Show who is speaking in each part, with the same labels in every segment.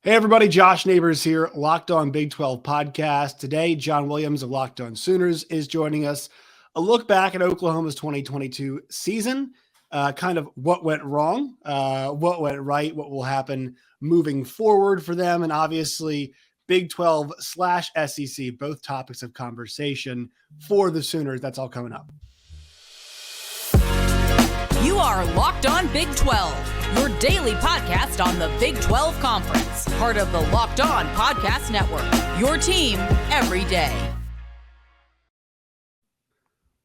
Speaker 1: Hey everybody, Josh Neighbors here, Locked On Big 12 podcast. Today, John Williams of Locked On Sooners is joining us. A look back at Oklahoma's 2022 season, kind of what went wrong, what went right, what will happen moving forward for them, and obviously Big 12 / SEC, both topics of conversation for the Sooners. That's all coming up.
Speaker 2: You are Locked On Big 12, your daily podcast on the Big 12 Conference, part of the Locked On Podcast Network, your team every day.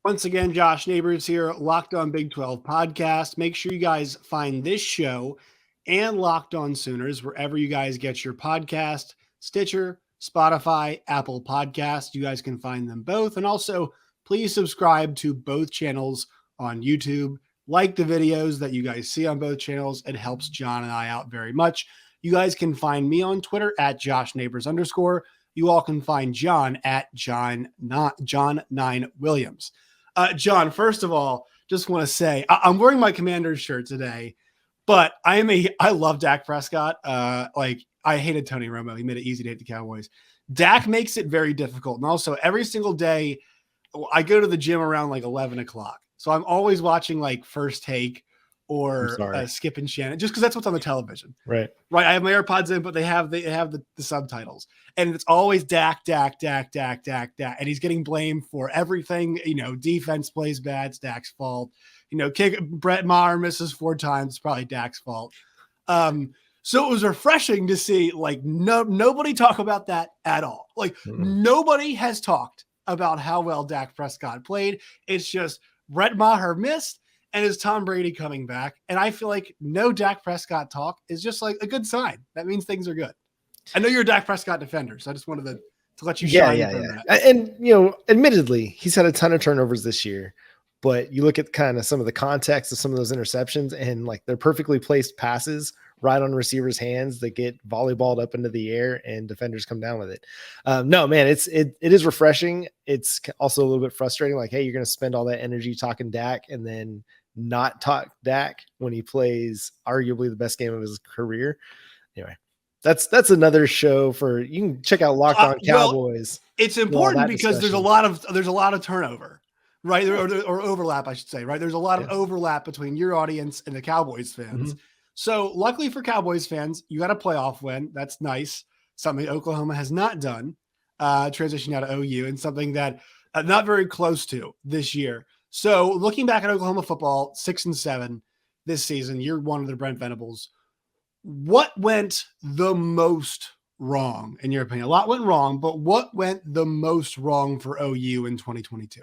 Speaker 1: Once again, Josh Neighbors here, Locked On Big 12 podcast. Make sure you guys find this show and Locked On Sooners wherever you guys get your podcast, Stitcher, Spotify, Apple Podcasts. You guys can find them both. And also, please subscribe to both channels on YouTube. Like the videos that you guys see on both channels. It helps John and I out very much. You guys can find me on Twitter at @JoshNeighbors_. You all can find John at John9Williams. John, first of all, just want to say I'm wearing my Commanders shirt today, but I love Dak Prescott. I hated Tony Romo. He made it easy to hate the Cowboys. Dak makes it very difficult. And also every single day I go to the gym around 11 o'clock. So I'm always watching First Take or Skip and Shannon, just because that's what's on the television.
Speaker 3: Right.
Speaker 1: I have my AirPods in, but they have the subtitles, and it's always Dak, and he's getting blamed for everything. Defense plays bad, it's Dak's fault. Brett Maher misses 4 times, it's probably Dak's fault. So it was refreshing to see nobody talk about that at all. Nobody has talked about how well Dak Prescott played. It's just Brett Maher missed, and is Tom Brady coming back? And I feel like no Dak Prescott talk is just a good sign. That means things are good. I know you're a Dak Prescott defender, so I just wanted to let you shine.
Speaker 3: Yeah. And, admittedly, he's had a ton of turnovers this year, but you look at kind of some of the context of some of those interceptions, and they're perfectly placed passes right on receivers' hands that get volleyballed up into the air and defenders come down with it. No, man, it is refreshing. It's also a little bit frustrating. Hey, you're going to spend all that energy talking Dak and then not talk Dak when he plays arguably the best game of his career. Anyway, that's another show you can check out Locked On Cowboys.
Speaker 1: It's important because there's a lot of turnover, right? Or overlap, I should say, right? There's a lot of overlap between your audience and the Cowboys fans.
Speaker 3: Mm-hmm.
Speaker 1: So luckily for Cowboys fans, you got a playoff win. That's nice. Something Oklahoma has not done, transitioning out of OU, and something that not very close to this year. So looking back at Oklahoma football, 6-7 this season, year one of the Brent Venables, what went the most wrong in your opinion? A lot went wrong, but what went the most wrong for OU in 2022?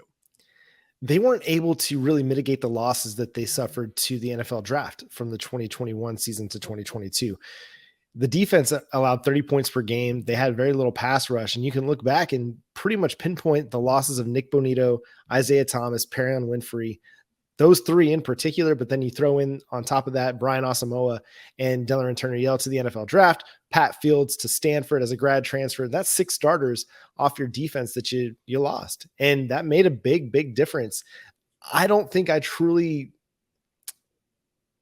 Speaker 3: They weren't able to really mitigate the losses that they suffered to the NFL draft from the 2021 season to 2022. The defense allowed 30 points per game. They had very little pass rush, and you can look back and pretty much pinpoint the losses of Nick Bonito, Isaiah Thomas, Perion Winfrey, those 3 in particular, but then you throw in on top of that Brian Asamoah and Dillon Gabriel to the NFL draft, Pat Fields to Stanford as a grad transfer. That's 6 starters off your defense that you lost. And that made a big difference. I don't think I truly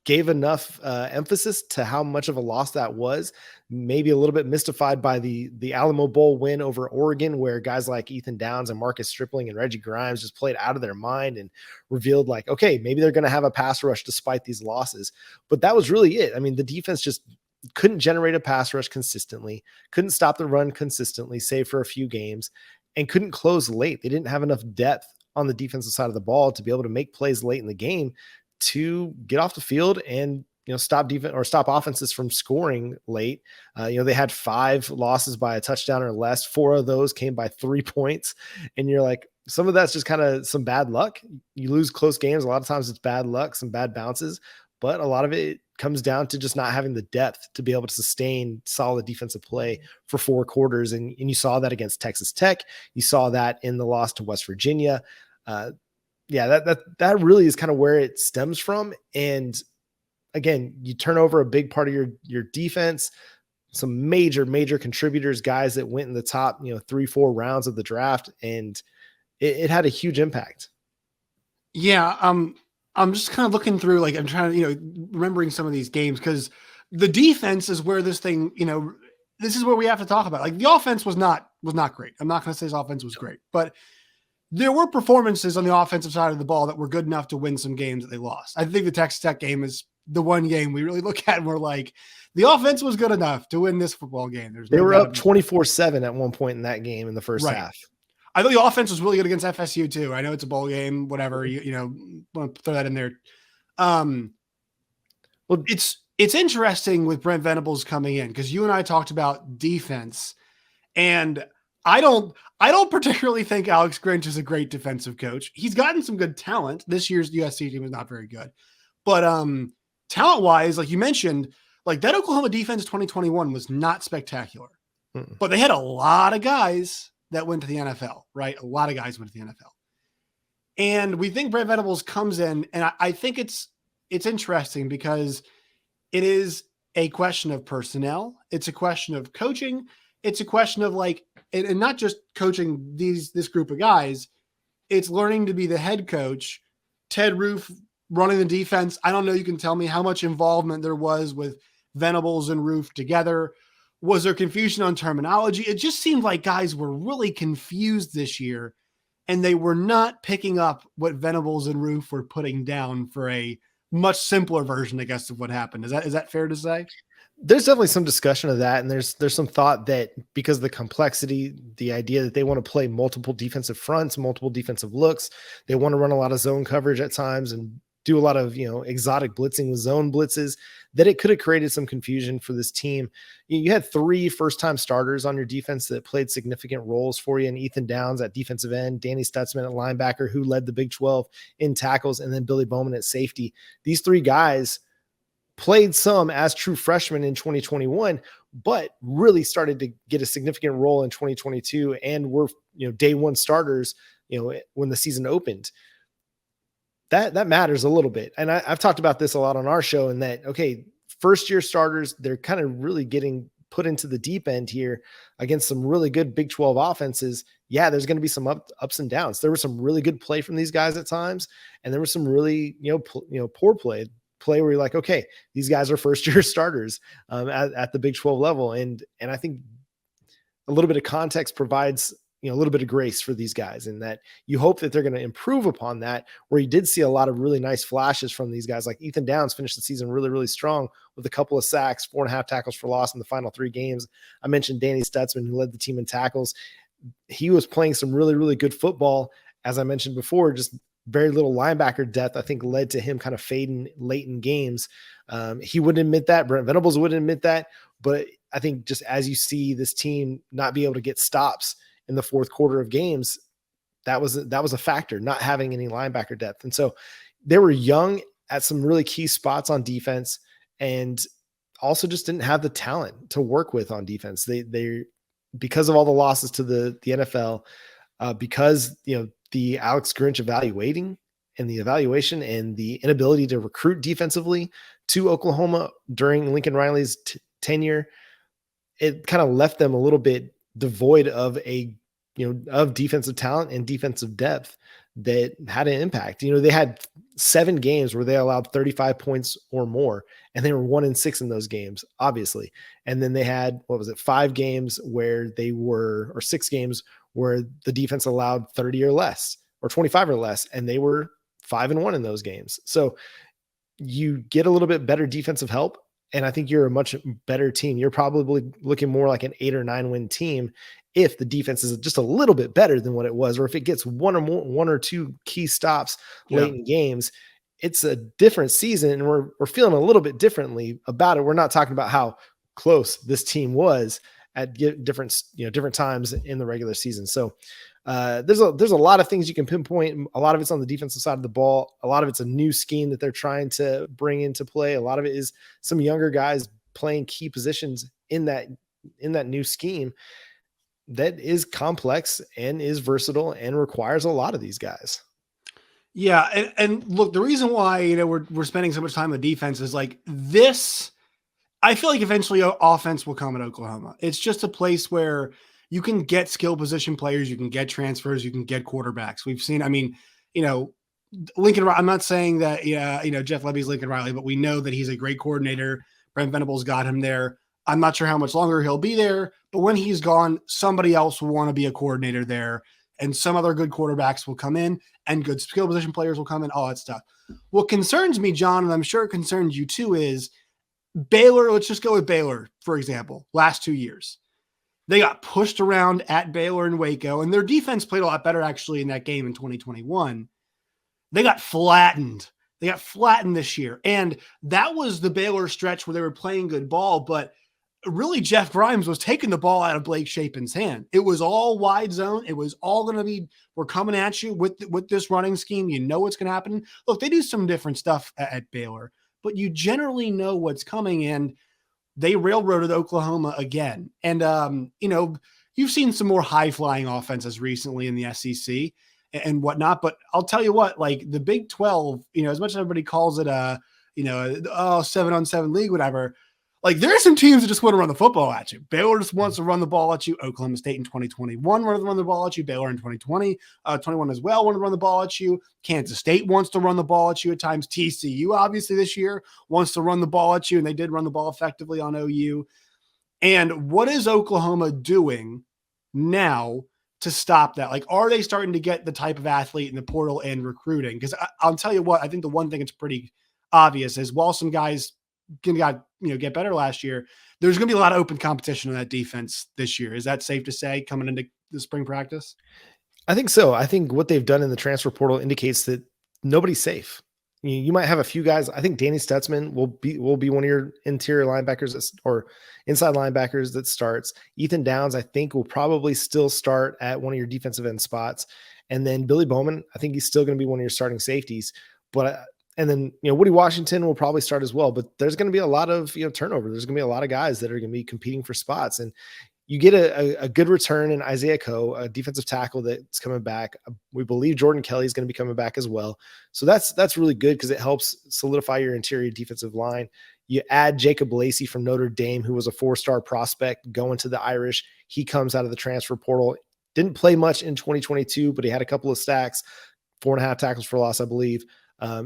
Speaker 3: gave enough emphasis to how much of a loss that was. Maybe a little bit mystified by the Alamo Bowl win over Oregon, where guys like Ethan Downs and Marcus Stripling and Reggie Grimes just played out of their mind and revealed okay, maybe they're going to have a pass rush despite these losses. But that was really it. I mean, the defense just couldn't generate a pass rush consistently, couldn't stop the run consistently, save for a few games, and couldn't close late. They didn't have enough depth on the defensive side of the ball to be able to make plays late in the game to get off the field and stop defense or stop offenses from scoring late. They had 5 losses by a touchdown or less. 4 of those came by 3 points. And you're some of that's just kind of some bad luck. You lose close games. A lot of times it's bad luck, some bad bounces, but a lot of it comes down to just not having the depth to be able to sustain solid defensive play for 4 quarters. And you saw that against Texas Tech. You saw that in the loss to West Virginia. That really is kind of where it stems from. And again, you turn over a big part of your defense, some major contributors, guys that went in the top, 3-4 rounds of the draft, and it had a huge impact.
Speaker 1: Yeah. I'm just kind of looking through, I'm trying to, remembering some of these games, because the defense is where this thing, this is where we have to talk about. Like, the offense was not great. I'm not going to say his offense was great, but there were performances on the offensive side of the ball that were good enough to win some games that they lost. I think the Texas Tech game is the one game we really look at and we're like, the offense was good enough to win this football game.
Speaker 3: They were up 24-7 at one point in that game in the first half.
Speaker 1: I thought the offense was really good against FSU too. I know it's a bowl game, whatever, you know, want to throw that in there. Well, it's interesting with Brent Venables coming in, because you and I talked about defense, and I don't particularly think Alex Grinch is a great defensive coach. He's gotten some good talent. This year's USC team is not very good, but talent wise, like you mentioned, like that Oklahoma defense 2021 was not spectacular, but they had a lot of guys that went to the NFL, right? A lot of guys went to the NFL. And we think Brent Venables comes in, and I think it's interesting because it is a question of personnel. It's a question of coaching. It's a question of like, and not just coaching this group of guys. It's learning to be the head coach. Ted Roof running the defense. I don't know. You can tell me how much involvement there was with Venables and Roof together. Was there confusion on terminology? It just seemed like guys were really confused this year, and they were not picking up what Venables and Roof were putting down for a much simpler version, I guess, of what happened. Is that fair to say?
Speaker 3: There's definitely some discussion of that. And there's some thought that because of the complexity, the idea that they want to play multiple defensive fronts, multiple defensive looks, they want to run a lot of zone coverage at times and do a lot of, exotic blitzing with zone blitzes, that it could have created some confusion for this team. You had 3 first-time starters on your defense that played significant roles for you, and Ethan Downs at defensive end, Danny Stutzman at linebacker, who led the Big 12 in tackles, and then Billy Bowman at safety. These 3 guys played some as true freshmen in 2021, but really started to get a significant role in 2022 and were, day one starters, when the season opened. That matters a little bit. And I've talked about this a lot on our show, in that, okay, first year starters, they're kind of really getting put into the deep end here against some really good Big 12 offenses. Yeah, there's going to be some ups and downs. There was some really good play from these guys at times, and there was some really, poor play where you're like, okay, these guys are first year starters at the Big 12 level. And I think a little bit of context provides a little bit of grace for these guys, in that you hope that they're going to improve upon that, where you did see a lot of really nice flashes from these guys. Like Ethan Downs finished the season really, really strong with a couple of sacks, 4.5 tackles for loss in the final 3 games. I mentioned Danny Stutzman, who led the team in tackles. He was playing some really, really good football. As I mentioned before, just very little linebacker depth, I think, led to him kind of fading late in games. He wouldn't admit that. Brent Venables wouldn't admit that. But I think just as you see this team not be able to get stops in the fourth quarter of games, that was a factor, not having any linebacker depth. And so they were young at some really key spots on defense, and also just didn't have the talent to work with on defense. They because of all the losses to the NFL, because the Alex Grinch evaluation and the inability to recruit defensively to Oklahoma during Lincoln Riley's tenure, it kind of left them a little bit devoid of of defensive talent and defensive depth that had an impact. They had 7 games where they allowed 35 points or more, and they were 1-6 in those games, obviously. And then they had, 5 games where they were, or 6 games where the defense allowed 30 or less, or 25 or less, and they were 5-1 in those games. So you get a little bit better defensive help, and I think you're a much better team. You're probably looking more like an 8 or 9 win team if the defense is just a little bit better than what it was, or if it gets 1 or 2 key stops late in games. It's a different season, and we're feeling a little bit differently about it. We're not talking about how close this team was at different times in the regular season. So there's a lot of things you can pinpoint. A lot of it's on the defensive side of the ball. A lot of it's a new scheme that they're trying to bring into play. A lot of it is some younger guys playing key positions in that new scheme that is complex and is versatile and requires a lot of these guys.
Speaker 1: Yeah. And look, the reason why, we're spending so much time on defense is like this. I feel like eventually offense will come at Oklahoma. It's just a place where you can get skill position players, you can get transfers, you can get quarterbacks. We've seen, Lincoln, I'm not saying that, Jeff Lebby's Lincoln Riley, but we know that he's a great coordinator. Brent Venables got him there. I'm not sure how much longer he'll be there, but when he's gone, somebody else will want to be a coordinator there, and some other good quarterbacks will come in, and good skill position players will come in, all that stuff. What concerns me, John, and I'm sure it concerns you too, is Baylor. Let's just go with Baylor, for example, last 2 years. They got pushed around at Baylor and Waco, and their defense played a lot better actually in that game in 2021. They got flattened. They got flattened this year. And that was the Baylor stretch where they were playing good ball, but really Jeff Grimes was taking the ball out of Blake Shapen's hand. It was all wide zone. It was all going to be, we're coming at you with this running scheme. You know what's going to happen. Look, they do some different stuff at Baylor, but you generally know what's coming, and they railroaded Oklahoma again. And, you've seen some more high-flying offenses recently in the SEC and whatnot, but I'll tell you what, like the Big 12, as much as everybody calls it 7-on-7 league, whatever, like there are some teams that just want to run the football at you. Baylor just wants to run the ball at you. Oklahoma State in 2021 wanted to run the ball at you. Baylor in 21 as well wanted to run the ball at you. Kansas State wants to run the ball at you at times. TCU obviously this year wants to run the ball at you, and they did run the ball effectively on OU. And what is Oklahoma doing now to stop that? Like, are they starting to get the type of athlete in the portal and recruiting? Because I'll tell you what, I think the one thing that's pretty obvious is while some guys get better last year, there's going to be a lot of open competition on that defense this year. Is that safe to say coming into the spring practice?
Speaker 3: I think so. I think what they've done in the transfer portal indicates that nobody's safe. You might have a few guys. I think Danny Stutzman will be one of your interior linebackers or inside linebackers that starts. Ethan Downs, I think, will probably still start at one of your defensive end spots. And then Billy Bowman, I think he's still going to be one of your starting safeties. And then, Woody Washington will probably start as well, but there's going to be a lot of, turnover. There's going to be a lot of guys that are going to be competing for spots. And you get a good return in Isaiah Coe, a defensive tackle that's coming back. We believe Jordan Kelly is going to be coming back as well. So that's really good because it helps solidify your interior defensive line. You add Jacob Lacey from Notre Dame, who was a 4-star prospect going to the Irish. He comes out of the transfer portal. Didn't play much in 2022, but he had a couple of sacks, 4.5 tackles for loss, I believe.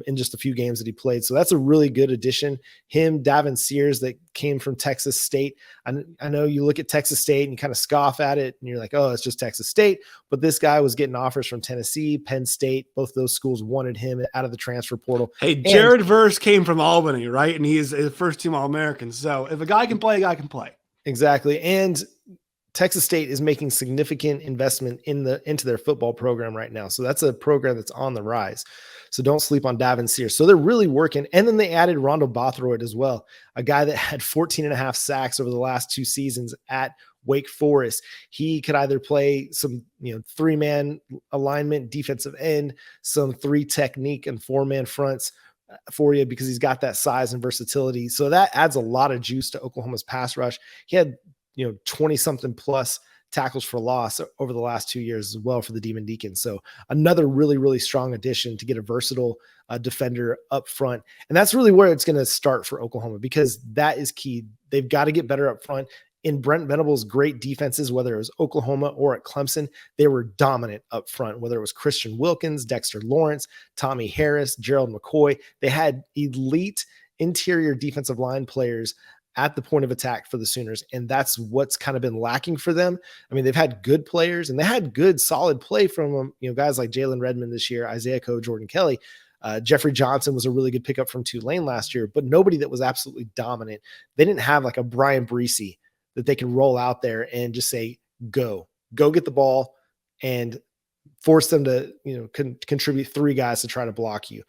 Speaker 3: In just a few games that he played. So that's a really good addition. Him, Davin Sears, that came from Texas State. I know you look at Texas State and you kind of scoff at it and you're like, oh, it's just Texas State. But this guy was getting offers from Tennessee, Penn State. Both those schools wanted him out of the transfer portal.
Speaker 1: Hey, Jared Verse came from Albany, right? And he's a first-team All-American. So if a guy can play, a guy can play.
Speaker 3: Exactly. And Texas State is making significant investment into their football program right now. So that's a program that's on the rise. So don't sleep on Davin Sears. So they're really working. And then they added Rondo Bothroyd as well, a guy that had 14.5 sacks over the last 2 seasons at Wake Forest. He could either play some, 3-man alignment, defensive end, some 3 technique and 4-man fronts for you because he's got that size and versatility. So that adds a lot of juice to Oklahoma's pass rush. He had 20 something plus tackles for loss over the last 2 years as well for the Demon Deacons. So another really, really strong addition to get a versatile defender up front. And that's really where it's going to start for Oklahoma because that is key. They've got to get better up front. In Brent Venables' great defenses, whether it was Oklahoma or at Clemson, they were dominant up front, whether it was Christian Wilkins, Dexter Lawrence, Tommy Harris, Gerald McCoy. They had elite interior defensive line players at the point of attack for the Sooners. And that's what's kind of been lacking for them. I mean, they've had good players and they had good solid play from them. Guys like Jalen Redmond this year, Isaiah Coe, Jordan Kelly, Jeffrey Johnson was a really good pickup from Tulane last year, but nobody that was absolutely dominant. They didn't have like a Brian Breesy that they can roll out there and just say, go get the ball and force them to, contribute 3 guys to try to block you.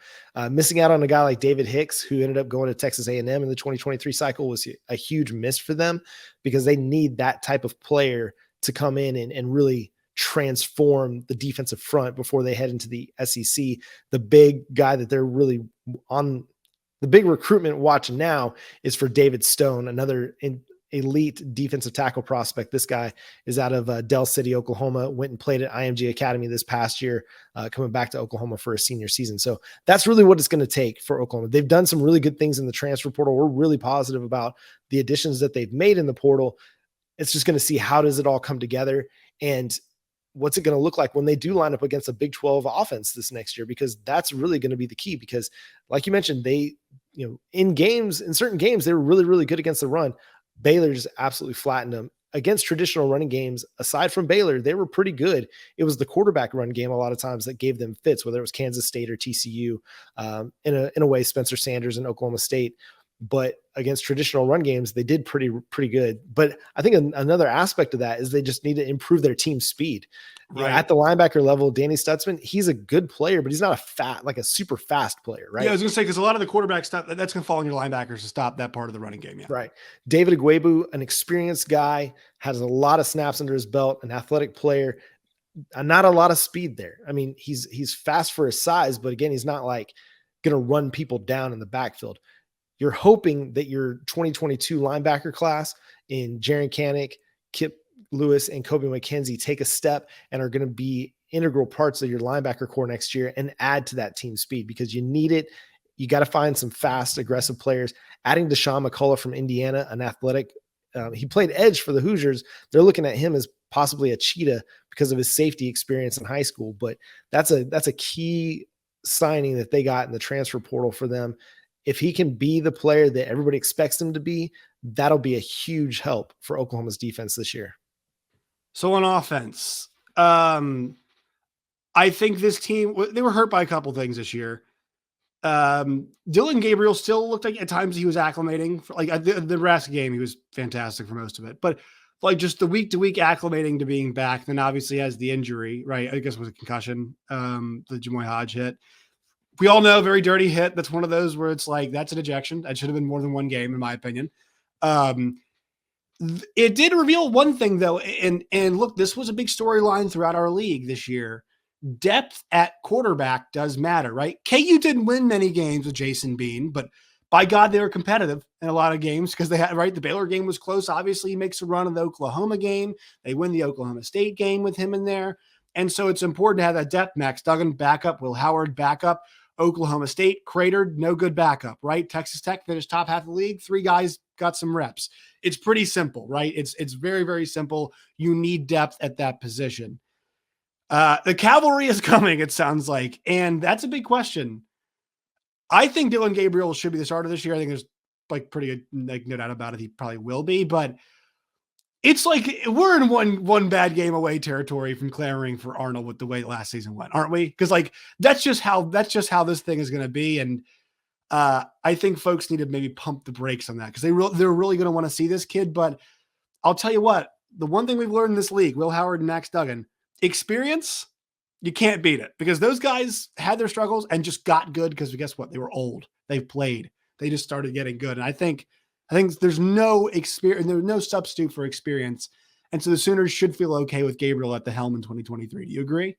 Speaker 3: Missing out on a guy like David Hicks, who ended up going to Texas A&M in the 2023 cycle, was a huge miss for them because they need that type of player to come in and really transform the defensive front before they head into the SEC. The big guy that they're really on the big recruitment watch now is for David Stone, another elite defensive tackle prospect. This guy is out of Del City, Oklahoma, went and played at IMG Academy this past year, coming back to Oklahoma for a senior season. So that's really what it's going to take for Oklahoma. They've done some really good things in the transfer portal. We're really positive about the additions that they've made in the portal. It's just going to see how does it all come together and what's it going to look like when they do line up against a Big 12 offense this next year, because that's really going to be the key. Because like you mentioned, they, in certain games, they were really, really good against the run. Baylor's absolutely flattened them. Against traditional running games, aside from Baylor, they were pretty good. It was the quarterback run game a lot of times that gave them fits, whether it was Kansas State or TCU. In a way, Spencer Sanders and Oklahoma State. But against traditional run games, they did pretty good. But I think another aspect of that is they just need to improve their team speed. You know, at the linebacker level, Danny Stutzman, he's a good player, but he's not a super fast player, right?
Speaker 1: Yeah, I was going to say, because a lot of the quarterback stuff, that's going to fall on your linebackers to stop that part of the running game. Yeah.
Speaker 3: Right. David Agwebu, an experienced guy, has a lot of snaps under his belt, an athletic player, not a lot of speed there. I mean, he's fast for his size, but again, he's not like going to run people down in the backfield. You're hoping that your 2022 linebacker class in Jaron Kanik, Kip Lewis, and Kobe McKenzie take a step and are going to be integral parts of your linebacker core next year and add to that team speed, because you need it. You got to find some fast, aggressive players. Adding Deshaun McCullough from Indiana, an athletic, he played edge for the Hoosiers. They're looking at him as possibly a cheetah because of his safety experience in high school. But that's a key signing that they got in the transfer portal for them. If he can be the player that everybody expects him to be, that'll be a huge help for Oklahoma's defense this year.
Speaker 1: So on offense, I think this team, they were hurt by a couple things this year. Dillon Gabriel still looked like at times he was acclimating. For, like the Nebraska game, he was fantastic for most of it. But like just the week-to-week acclimating to being back, then obviously has the injury, right? I guess it was a concussion, the Jamoy Hodge hit. We all know, very dirty hit. That's one of those where it's like, that's an ejection. That should have been more than one game, in my opinion. It did reveal one thing, though. And look, this was a big storyline throughout our league this year. Depth at quarterback does matter, right? KU didn't win many games with Jason Bean, but by God, they were competitive in a lot of games because they had, right? The Baylor game was close. Obviously, he makes a run of the Oklahoma game. They win the Oklahoma State game with him in there. And so it's important to have that depth. Max Duggan backup, Will Howard backup. Oklahoma State cratered, no good backup, right? Texas Tech finished top half of the league. 3 guys got some reps. It's pretty simple, right? It's very, very simple. You need depth at that position. The cavalry is coming, it sounds like, and that's a big question. I think Dillon Gabriel should be the starter this year. I think there's like pretty good, like no doubt about it. He probably will be, but it's like we're in one bad game away territory from clamoring for Arnold with the way last season went, aren't we? Because like that's just how this thing is going to be, and I think folks need to maybe pump the brakes on that because they're really going to want to see this kid. But I'll tell you what, the one thing we've learned in this league, Will Howard and Max Duggan, experience, you can't beat it because those guys had their struggles and just got good because guess what? They were old. They've played. They just started getting good, and I think there's no experience, there's no substitute for experience. And so the Sooners should feel okay with Gabriel at the helm in 2023. Do you agree?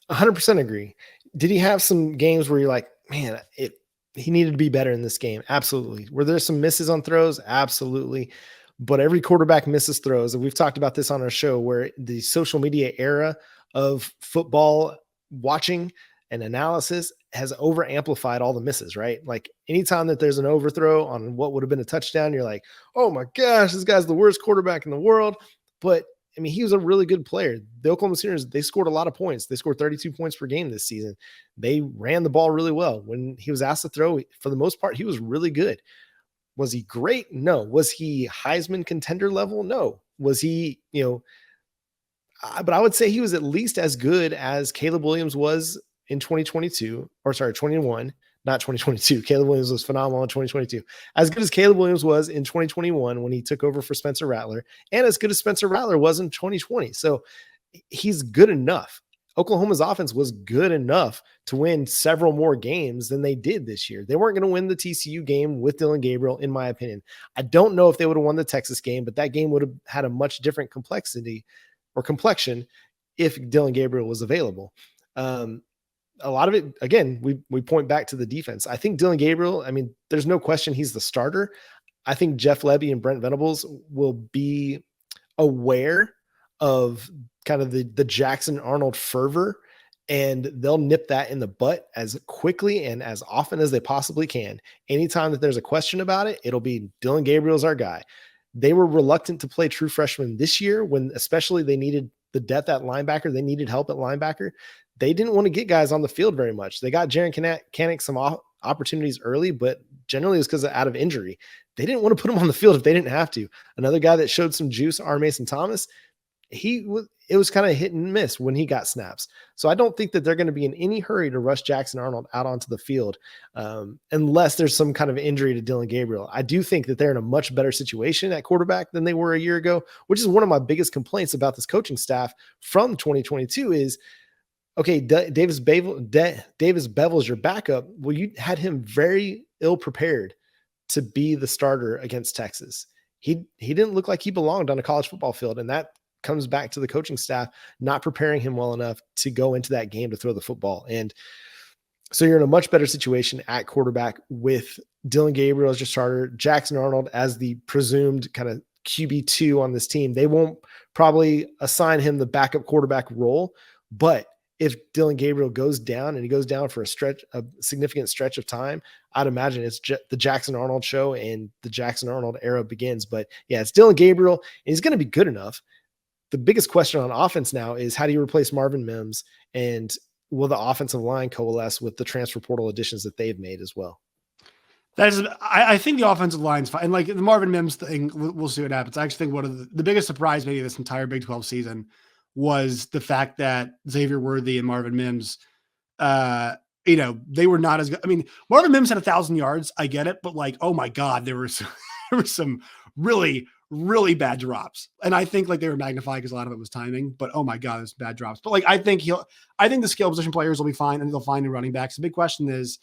Speaker 3: 100% agree. Did he have some games where you're like, man, he needed to be better in this game? Absolutely. Were there some misses on throws? Absolutely. But every quarterback misses throws. And we've talked about this on our show where the social media era of football watching and analysis has over amplified all the misses, right? Like anytime that there's an overthrow on what would have been a touchdown, you're like, oh my gosh, this guy's the worst quarterback in the world. But I mean, he was a really good player. The Oklahoma Sooners, they scored a lot of points. They scored 32 points per game this season. They ran the ball really well. When he was asked to throw, for the most part, he was really good. Was he great? No. Was he Heisman contender level? No. Was he, but I would say he was at least as good as Caleb Williams was in 21, not 2022. Caleb Williams was phenomenal in 2022. As good as Caleb Williams was in 2021 when he took over for Spencer Rattler, and as good as Spencer Rattler was in 2020. So he's good enough. Oklahoma's offense was good enough to win several more games than they did this year. They weren't going to win the TCU game with Dillon Gabriel, in my opinion. I don't know if they would have won the Texas game, but that game would have had a much different complexity or complexion if Dillon Gabriel was available. A lot of it, again, we point back to the defense. I think Dillon Gabriel, I mean, there's no question he's the starter. I think Jeff Lebby and Brent Venables will be aware of kind of the Jackson Arnold fervor, and they'll nip that in the butt as quickly and as often as they possibly can. Anytime that there's a question about it, it'll be Dillon Gabriel's our guy. They were reluctant to play true freshmen this year when especially they needed the depth at linebacker. They needed help at linebacker. They didn't want to get guys on the field very much. They got Jaron Kanik some opportunities early, but generally it was because out of injury. they didn't want to put him on the field if they didn't have to. Another guy that showed some juice, R. Mason Thomas, it was kind of hit and miss when he got snaps. So I don't think that they're going to be in any hurry to rush Jackson Arnold out onto the field unless there's some kind of injury to Dillon Gabriel. I do think that they're in a much better situation at quarterback than they were a year ago, which is one of my biggest complaints about this coaching staff from 2022 is, okay, Davis Bevel's your backup. Well, you had him very ill prepared to be the starter against Texas. He didn't look like he belonged on a college football field, and that comes back to the coaching staff not preparing him well enough to go into that game to throw the football. And so you're in a much better situation at quarterback with Dillon Gabriel as your starter, Jackson Arnold as the presumed kind of QB2 on this team. They won't probably assign him the backup quarterback role, but if Dillon Gabriel goes down and he goes down for a significant stretch of time, I'd imagine it's the Jackson Arnold show and the Jackson Arnold era begins. But yeah, it's Dillon Gabriel and he's going to be good enough. The biggest question on offense now is how do you replace Marvin Mims, and will the offensive line coalesce with the transfer portal additions that they've made as well?
Speaker 1: I think the offensive line's fine. And like the Marvin Mims thing, we'll see what happens. I actually think one of the biggest surprise maybe this entire Big 12 season was the fact that Xavier Worthy and Marvin Mims, they were not as good. I mean, Marvin Mims had 1,000 yards. I get it, but like, oh my God, there were some really, really bad drops. And I think like they were magnified because a lot of it was timing, but oh my God, there's bad drops. But like, I think the skill position players will be fine and they'll find new running backs. The big question is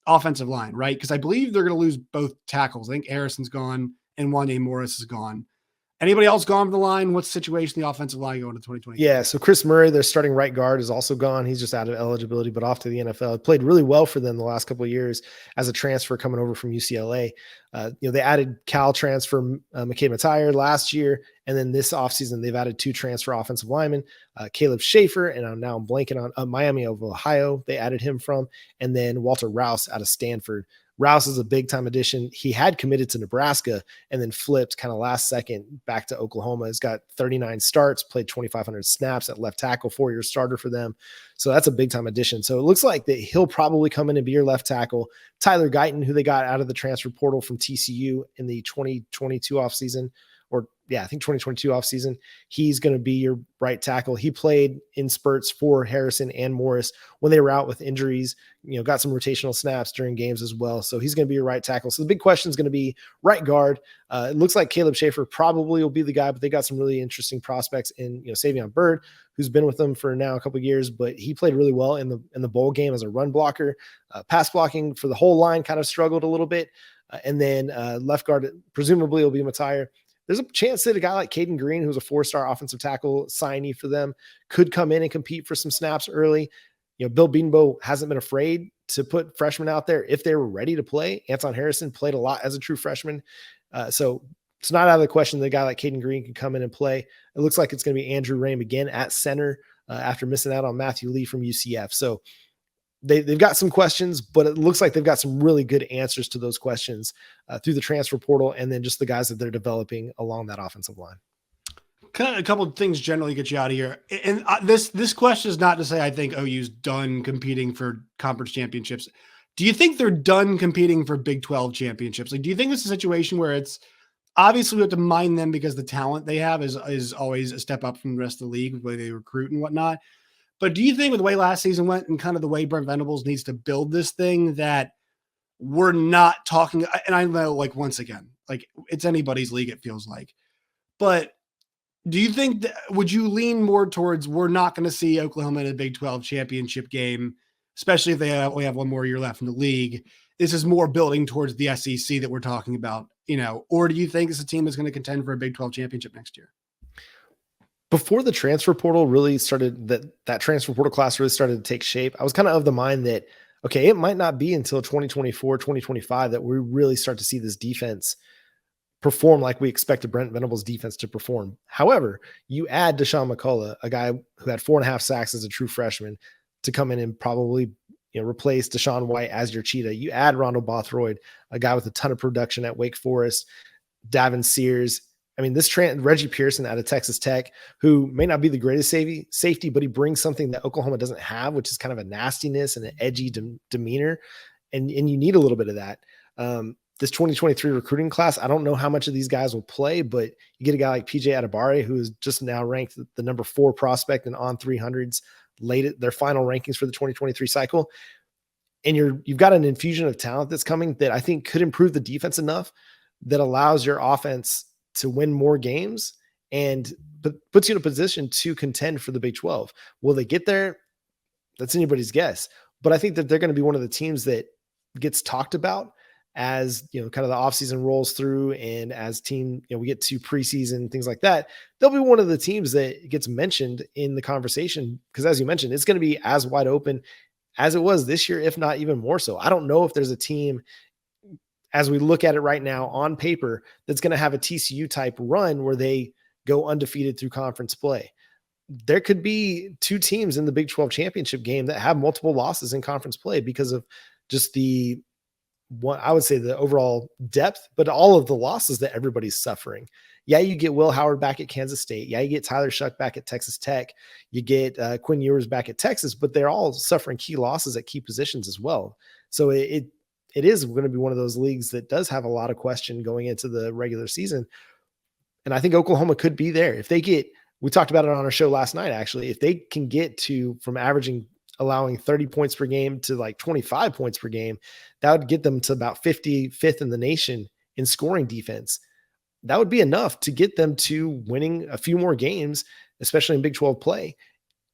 Speaker 1: offensive line, right? Because I believe they're going to lose both tackles. I think Harrison's gone and Wande Morris is gone. Anybody else gone from the line? What's the situation the offensive line going to 2020?
Speaker 3: Yeah, so Chris Murray, their starting right guard, is also gone. He's just out of eligibility, but off to the NFL. He played really well for them the last couple of years as a transfer coming over from UCLA. They added Cal transfer McKay Matire last year, and then this offseason they've added 2 transfer offensive linemen, Caleb Schaefer, and I'm blanking on Miami of Ohio. They added him from, and then Walter Rouse out of Stanford. Rouse is a big-time addition. He had committed to Nebraska and then flipped kind of last second back to Oklahoma. He's got 39 starts, played 2,500 snaps at left tackle, 4-year starter for them. So that's a big-time addition. So it looks like that he'll probably come in and be your left tackle. Tyler Guyton, who they got out of the transfer portal from TCU in the 2022 offseason, I think 2022 offseason, he's going to be your right tackle. He played in spurts for Harrison and Morris when they were out with injuries, got some rotational snaps during games as well. So he's going to be your right tackle. So the big question is going to be right guard. It looks like Caleb Schaefer probably will be the guy, but they got some really interesting prospects in, Savion Byrd, who's been with them for now a couple of years, but he played really well in the bowl game as a run blocker. Pass blocking for the whole line kind of struggled a little bit. And then left guard presumably will be Matire. There's a chance that a guy like Caden Green, who's a 4-star offensive tackle signee for them, could come in and compete for some snaps early. Bill Bedenbaugh hasn't been afraid to put freshmen out there if they were ready to play. Anton Harrison played a lot as a true freshman. So it's not out of the question that a guy like Caden Green can come in and play. It looks like it's going to be Andrew Rame again at center after missing out on Matthew Lee from UCF. So they've got some questions, but it looks like they've got some really good answers to those questions through the transfer portal and then just the guys that they're developing along that offensive line.
Speaker 1: Kind of a couple of things generally get you out of here. And this question is not to say I think OU's done competing for conference championships. Do you think they're done competing for Big 12 championships? Like, do you think it's a situation where it's obviously we have to mind them because the talent they have is always a step up from the rest of the league, the way they recruit and whatnot. But do you think with the way last season went and kind of the way Brent Venables needs to build this thing that we're not talking, and I know like once again, like it's anybody's league, it feels like, but do you think would you lean more towards we're not going to see Oklahoma in a Big 12 championship game, especially if they only have one more year left in the league? This is more building towards the SEC that we're talking about, or do you think it's a team that's going to contend for a Big 12 championship next year?
Speaker 3: Before the transfer portal really started, that transfer portal class really started to take shape, I was kind of the mind that, okay, it might not be until 2024, 2025 that we really start to see this defense perform like we expected Brent Venables' defense to perform. However, you add Deshaun McCullough, a guy who had 4.5 sacks as a true freshman, to come in and probably replace Deshaun White as your cheetah. You add Rondo Bothroyd, a guy with a ton of production at Wake Forest, Davin Sears. I mean, Reggie Pearson out of Texas Tech, who may not be the greatest safety, but he brings something that Oklahoma doesn't have, which is kind of a nastiness and an edgy demeanor. And you need a little bit of that. this 2023 recruiting class, I don't know how much of these guys will play, but you get a guy like PJ Adebare, who is just now ranked the number 4 prospect and on 300s late at their final rankings for the 2023 cycle. And you've got an infusion of talent that's coming that I think could improve the defense enough that allows your offense to win more games and puts you in a position to contend for the Big 12. Will they get there? That's anybody's guess. But I think that they're going to be one of the teams that gets talked about as, kind of the offseason rolls through, and as we get to preseason, things like that. They'll be one of the teams that gets mentioned in the conversation because, as you mentioned, it's going to be as wide open as it was this year, if not even more so. I don't know if there's a team, as we look at it right now on paper, that's going to have a TCU type run where they go undefeated through conference play. There could be 2 teams in the Big 12 championship game that have multiple losses in conference play because of just I would say the overall depth, but all of the losses that everybody's suffering. Yeah, you get Will Howard back at Kansas State. Yeah, you get Tyler Shuck back at Texas Tech. You get Quinn Ewers back at Texas, but they're all suffering key losses at key positions as well. So it is going to be one of those leagues that does have a lot of question going into the regular season. And I think Oklahoma could be there. If they we talked about it on our show last night, actually, if they can get from allowing 30 points per game to like 25 points per game, that would get them to about 55th in the nation in scoring defense. That would be enough to get them to winning a few more games, especially in Big 12 play,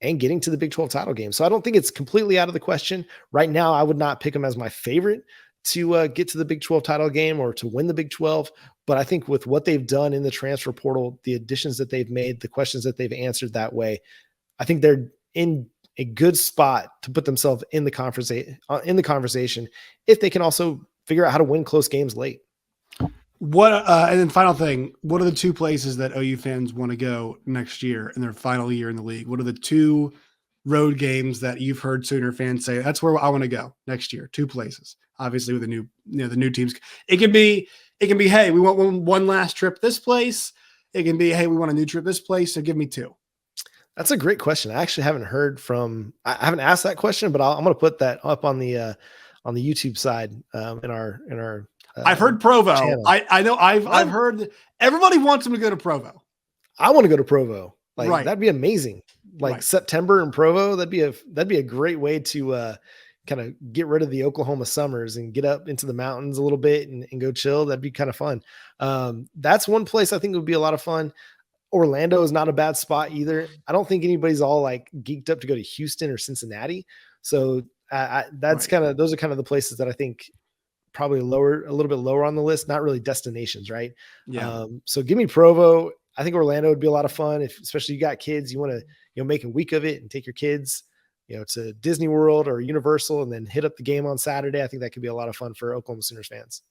Speaker 3: and getting to the Big 12 title game. So I don't think it's completely out of the question. Right now, I would not pick them as my favorite to get to the Big 12 title game or to win the Big 12. But I think with what they've done in the transfer portal, the additions that they've made, the questions that they've answered that way, I think they're in a good spot to put themselves in the conversation if they can also figure out how to win close games late.
Speaker 1: And then final thing, what are the 2 places that OU fans want to go next year in their final year in the league? What are the 2 road games that you've heard Sooner fans say, that's where I want to go next year? 2 places, obviously with the new teams. It can be, hey, we want one last trip this place. It can be, hey, we want a new trip this place. So give me 2.
Speaker 3: That's a great question. I actually haven't I haven't asked that question, but I'm going to put that up on the YouTube side in our.
Speaker 1: I've heard Provo.
Speaker 3: Channel.
Speaker 1: I know I've heard everybody wants them to go to Provo.
Speaker 3: I want to go to Provo.
Speaker 1: Right.
Speaker 3: That'd be amazing. September in Provo, that'd be a great way to kind of get rid of the Oklahoma summers and get up into the mountains a little bit and go chill. That'd be kind of fun. That's one place I think would be a lot of fun. Orlando is not a bad spot either. I don't think anybody's all like geeked up to go to Houston or Cincinnati. So those are kind of the places that I think probably a little bit lower on the list, not really destinations. Right.
Speaker 1: Yeah.
Speaker 3: So give me Provo. I think Orlando would be a lot of fun especially you got kids, you want to, make a week of it and take your kids, to Disney World or Universal and then hit up the game on Saturday. I think that could be a lot of fun for Oklahoma Sooners fans.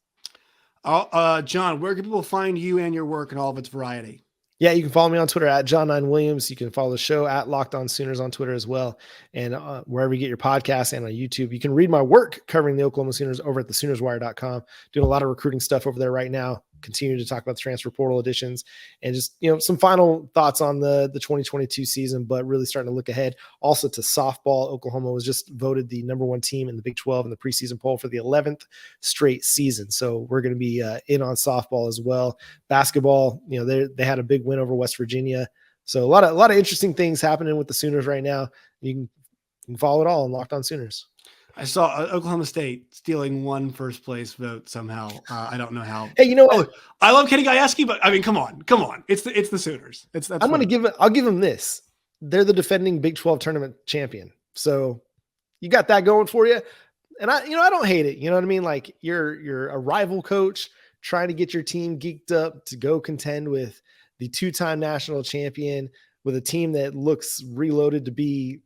Speaker 1: John, where can people find you and your work and all of its variety?
Speaker 3: Yeah, you can follow me on Twitter at John9Williams. You can follow the show at Locked On Sooners on Twitter as well. And wherever you get your podcasts and on YouTube, you can read my work covering the Oklahoma Sooners over at thesoonerswire.com. Doing a lot of recruiting stuff over there right now. Continue to talk about the transfer portal additions and just, some final thoughts on the 2022 season, but really starting to look ahead also to softball. Oklahoma was just voted the number 1 team in the Big 12 in the preseason poll for the 11th straight season. So we're going to be in on softball as well. Basketball, they had a big win over West Virginia. So a lot of interesting things happening with the Sooners right now. You can follow it all on Locked On Sooners.
Speaker 1: I saw Oklahoma State stealing 1 first place vote somehow. I don't know how.
Speaker 3: Hey,
Speaker 1: I love Kenny Gajewski, but I mean, come on. It's the Sooners.
Speaker 3: I'll give them this. They're the defending Big 12 tournament champion. So you got that going for you. And I don't hate it. You know what I mean? Like you're a rival coach trying to get your team geeked up to go contend with the 2-time national champion with a team that looks reloaded to be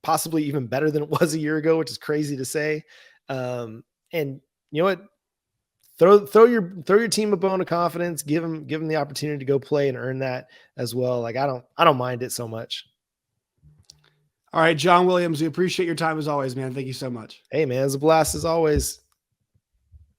Speaker 3: possibly even better than it was a year ago, which is crazy to say. And you know what? Throw your team a bone of confidence. Give them the opportunity to go play and earn that as well. Like I don't mind it so much.
Speaker 1: All right, John Williams, we appreciate your time as always, man. Thank you so much.
Speaker 3: Hey man, it's a blast as always.